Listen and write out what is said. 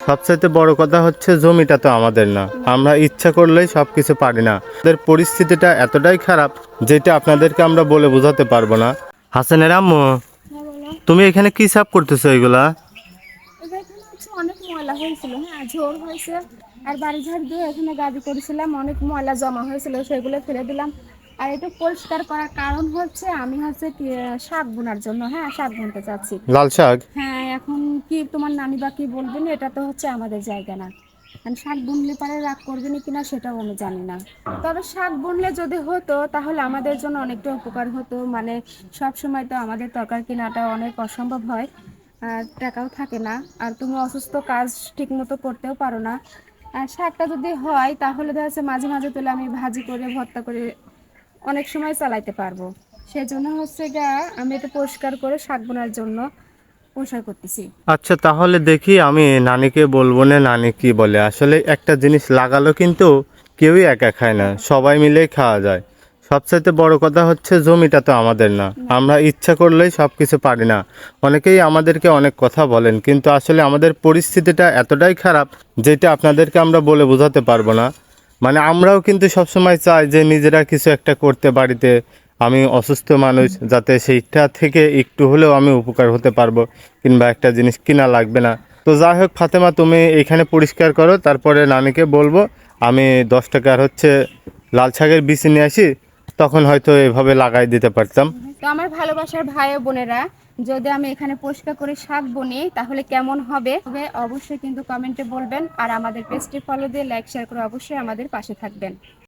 সবচাইতে বড় কথা হচ্ছে জমিটা তো আমাদের না, আমরা ইচ্ছা করলেই সবকিছু পারি না। আমাদের পরিস্থিতিটা এতটাই খারাপ যেটা আপনাদেরকে আমরা বলে বোঝাতে পারবো না। হাসানের আম্মু, হ্যাঁ বলো। তুমি এখানে কি সাফ করতেছো এগুলা? এখানে হচ্ছে অনেক ময়লা হয়েছিল, হ্যাঁ ঝোড় হয়েছে। আর বাড়ি ঝাড় দিয়ে এখানে গাদি করেছিলাম, অনেক ময়লা জমা হয়েছিল, সেগুলো ফেলে দিলাম। আর এটা পরিষ্কার করার কারণ হচ্ছে আমি হচ্ছে কি শাক বোনার জন্য, হ্যাঁ শাক বুনতে চাচ্ছি। লাল শাক? হ্যাঁ এখন কি তোমার নানি বা কি বলবেন, এটা তো হচ্ছে আমাদের জায়গা না। আর শাক বুনলে পারে রাগ করবেন কিনা সেটাও আমি জানি না। তবে শাক বুনলে যদি হতো তাহলে আমাদের জন্য অনেকটা উপকার হতো, মানে সব সময় তো আমাদের তরকারি কেনাটা অনেক অসম্ভব হয়, আর টাকাও থাকে না। আর তুমি অসুস্থ, কাজ ঠিক মতো করতেও পারো না। আর শাকটা যদি হয় তাহলে দেখা যাচ্ছে মাঝে মাঝে তুলে আমি ভাজি করে ভর্তা করে অনেক সময় চালাইতে পারবো। সেজন্য হচ্ছে গা আমি এটা পরিষ্কার করে শাক বোনার জন্য পরিষ্কার করতেছি। আচ্ছা, তাহলে দেখি আমি নানিকে বলবো না, নানি কি বলে। আসলে একটা জিনিস লাগালো কিন্তু কেউই একা খায় না, সবাই মিলেই খাওয়া যায়। সবচাইতে বড় কথা হচ্ছে জমিটা তো আমাদের না, আমরা ইচ্ছা করলেই সব কিছু পারি না। অনেকেই আমাদেরকে অনেক কথা বলেন, কিন্তু আসলে আমাদের পরিস্থিতিটা এতটাই খারাপ যেটা আপনাদেরকে আমরা বলে বোঝাতে পারবো না। মানে আমরাও কিন্তু সবসময় চাই যে নিজেরা কিছু একটা করতে বাড়িতে। আমি অসুস্থ মানুষ, যাতে সেইটা থেকে একটু হলেও আমি উপকার হতে পারবো, কিংবা একটা জিনিস কিনা লাগবে না। তো যাই হোক ফাতেমা, তুমি এখানে পরিষ্কার করো, তারপরে নানিকে বলবো আমি 10 টাকার হচ্ছে লাল শাকের বীজ নিয়ে আসি, তখন হয়তো এভাবে লাগাই দিতে পারতাম। তো আমার ভালোবাসার ভাই ও বোনেরা, যদি আমি এখানে পরিষ্কার করে শাক বনি তাহলে কেমন হবে হবে অবশ্যই কিন্তু কমেন্টে বলবেন। আর আমাদের পেজটি ফলো দিয়ে লাইক শেয়ার করে অবশ্যই আমাদের পাশে থাকবেন।